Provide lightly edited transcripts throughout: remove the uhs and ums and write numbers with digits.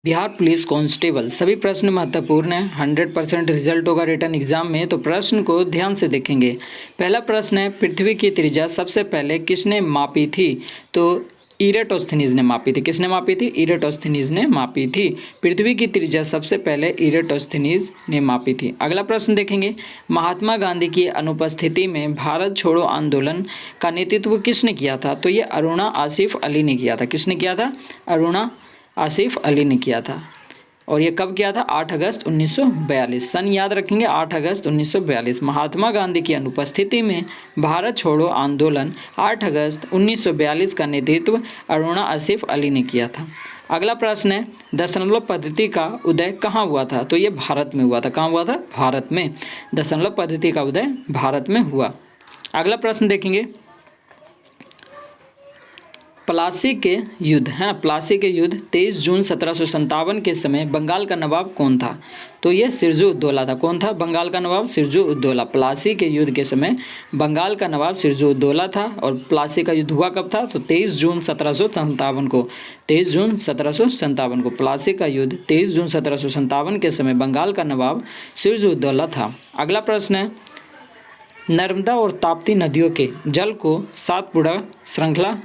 Bihar police constable सभी प्रश्न महत्वपूर्ण हैं। 100% रिजल्ट होगा रिटर्न एग्जाम में, तो प्रश्न को ध्यान से देखेंगे। पहला प्रश्न है, पृथ्वी की त्रिज्या सबसे पहले किसने मापी थी? तो इरेटोस्थनीज ने मापी थी। किसने मापी थी? इरेटोस्थनीज ने मापी थी। पृथ्वी की त्रिज्या सबसे पहले इरेटोस्थनीज ने मापी थी। अगला प्रश्न देखेंगे, महात्मा गांधी की अनुपस्थिति में भारत छोड़ो आंदोलन का नेतृत्व किसने किया था? तो ये अरुणा आसिफ अली ने किया था। किसने किया था? अरुणा आसिफ अली ने किया था। और ये कब किया था? 8 अगस्त 1942। सन याद रखेंगे, 8 अगस्त 1942। महात्मा गांधी की अनुपस्थिति में भारत छोड़ो आंदोलन 8 अगस्त 1942 का नेतृत्व अरुणा आसिफ अली ने किया था। अगला प्रश्न है, दशमलव पद्धति का उदय कहाँ हुआ था? तो ये भारत में हुआ था। कहाँ हुआ था? भारत में। दशमलव पद्धति का उदय भारत में हुआ। अगला प्रश्न देखेंगे, प्लासी के युद्ध है ना, प्लासी के युद्ध 23 जून 1757 के समय बंगाल का नवाब कौन था? तो ये सिरजू उद्दौला था। कौन था बंगाल का नवाब? सिरजू उद्दौला। प्लासी के युद्ध के समय बंगाल का नवाब सिरजू उद्दौला था। और प्लासी का युद्ध हुआ कब था? तो 23 जून 1757 को। 23 जून 1757 को प्लासी का युद्ध 23 जून 1757 के समय बंगाल का नवाब सिरजू उद्दौला था। अगला प्रश्न है, नर्मदा और ताप्ती नदियों के जल को सातपुड़ा श्रृंखला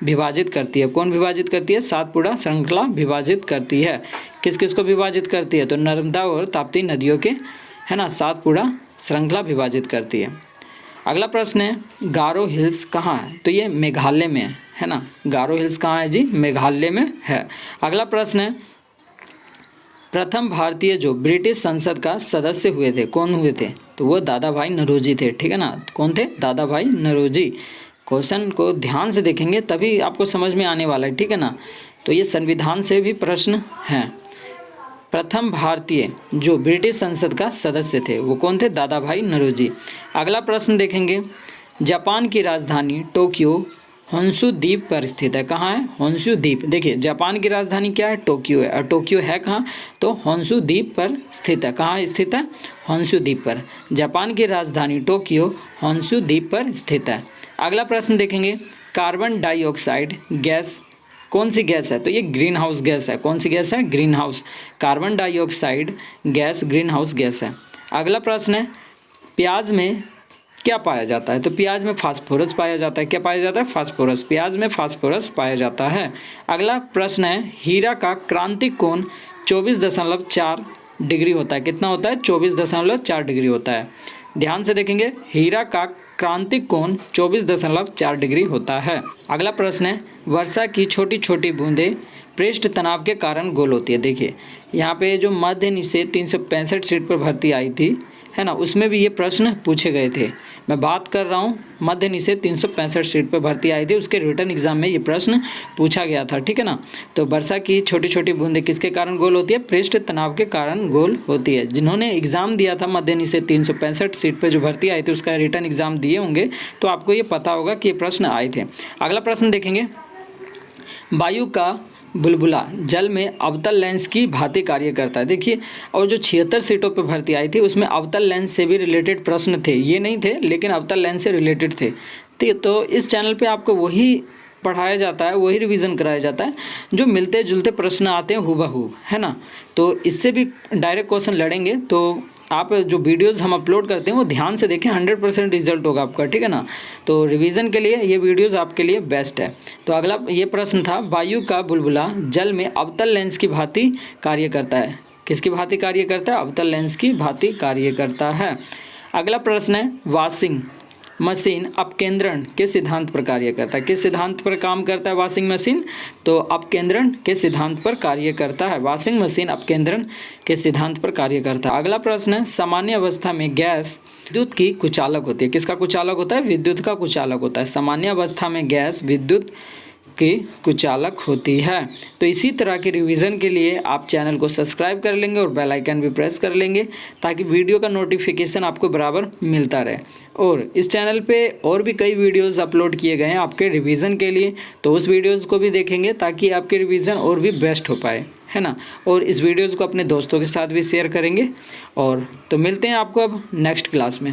विभाजित करती है। कौन विभाजित करती है? सातपुड़ा श्रृंखला विभाजित करती है। किस किस को विभाजित करती है? तो नर्मदा और ताप्ती नदियों के, है ना, सातपुड़ा श्रृंखला विभाजित करती है। अगला प्रश्न है, गारो हिल्स कहाँ है? तो ये मेघालय में है ना। गारो हिल्स कहाँ है जी? मेघालय में है। अगला प्रश्न है, प्रथम भारतीय जो ब्रिटिश संसद का सदस्य हुए थे, कौन हुए थे? तो वो दादा भाई नौरोजी थे। ठीक है ना, कौन थे? दादा भाई नौरोजी। क्वेश्चन को ध्यान से देखेंगे तभी आपको समझ में आने वाला है। ठीक है ना, तो ये संविधान से भी प्रश्न हैं। प्रथम भारतीय जो ब्रिटिश संसद का सदस्य थे वो कौन थे? दादा भाई नौरोजी। अगला प्रश्न देखेंगे, जापान की राजधानी टोक्यो होन्शु द्वीप पर स्थित है। कहाँ है? होन्शु द्वीप। देखिए, जापान की राजधानी क्या है? टोक्यो है। और टोक्यो है कहाँ? तो होन्शु द्वीप पर स्थित है। कहाँ स्थित है? होन्शु द्वीप पर। जापान की राजधानी टोक्यो होन्शु द्वीप पर स्थित है। अगला प्रश्न देखेंगे, कार्बन डाइऑक्साइड गैस कौन सी गैस है? तो ये ग्रीन हाउस गैस है। कौन सी गैस है? Green house. Carbon dioxide gas green house gas है। अगला प्रश्न है, प्याज में क्या पाया जाता है? तो प्याज में फास्फोरस पाया जाता है। क्या पाया जाता है? फास्फोरस। प्याज में फास्फोरस पाया जाता है। अगला प्रश्न है, हीरा का क्रांतिक कोण 24.4 डिग्री होता है। कितना होता है? 24.4 डिग्री होता है। ध्यान से देखेंगे, हीरा का क्रांतिक कोण 24.4 डिग्री होता है। अगला प्रश्न है, वर्षा की छोटी छोटी बूंदें पृष्ठ तनाव के कारण गोल होती है। देखिए, यहाँ पे जो मध्य निषेध 365 सीट पर भर्ती आई थी, है ना, उसमें भी ये प्रश्न पूछे गए थे। मैं बात कर रहा हूँ मध्य निषेध 365 सीट पर भर्ती आई थी, उसके रिटर्न एग्जाम में ये प्रश्न पूछा गया था। ठीक है ना, तो वर्षा की छोटी छोटी बूंदें किसके कारण गोल होती है? पृष्ठ तनाव के कारण गोल होती है। जिन्होंने एग्जाम दिया था मध्य निषेध 365 सीट पर जो भर्ती आई थी उसका रिटर्न एग्जाम दिए होंगे तो आपको ये पता होगा कि ये प्रश्न आए थे। अगला प्रश्न देखेंगे, वायु का बुलबुला जल में अवतल लेंस की भांति कार्य करता है। देखिए, और जो 76 सीटों पर भर्ती आई थी उसमें अवतल लेंस से भी रिलेटेड प्रश्न थे। ये नहीं थे लेकिन अवतल लेंस से रिलेटेड थे। तो इस चैनल पे आपको वही पढ़ाया जाता है, वही रिवीजन कराया जाता है जो मिलते जुलते प्रश्न आते हैं हूबहू, है ना। तो इससे भी डायरेक्ट क्वेश्चन लड़ेंगे, तो आप जो वीडियोस हम अपलोड करते हैं वो ध्यान से देखें। 100% रिजल्ट होगा आपका। ठीक है ना, तो रिवीजन के लिए ये वीडियोस आपके लिए बेस्ट है। तो अगला ये प्रश्न था, वायु का बुलबुला जल में अवतल लेंस की भांति कार्य करता है। किसकी भांति कार्य करता है? अवतल लेंस की भांति कार्य करता है। अगला प्रश्न है, वॉशिंग मशीन अपकेंद्रण के सिद्धांत पर कार्य करता है। किस सिद्धांत पर काम करता है वॉशिंग मशीन? तो अपकेंद्रण के सिद्धांत पर कार्य करता है। वॉशिंग मशीन अपकेंद्रण के सिद्धांत पर कार्य करता है। अगला प्रश्न है, सामान्य अवस्था में गैस विद्युत की कुचालक होती है। किसका कुचालक होता है? विद्युत का कुचालक होता है। सामान्य अवस्था में गैस विद्युत की कुचालक होती है। तो इसी तरह के रिवीजन के लिए आप चैनल को सब्सक्राइब कर लेंगे और बेल आइकन भी प्रेस कर लेंगे ताकि वीडियो का नोटिफिकेशन आपको बराबर मिलता रहे। और इस चैनल पे और भी कई वीडियोस अपलोड किए गए हैं आपके रिवीजन के लिए, तो उस वीडियोस को भी देखेंगे ताकि आपके रिवीजन और भी बेस्ट हो पाए, है ना। और इस वीडियोज़ को अपने दोस्तों के साथ भी शेयर करेंगे। और तो मिलते हैं आपको अब नेक्स्ट क्लास में।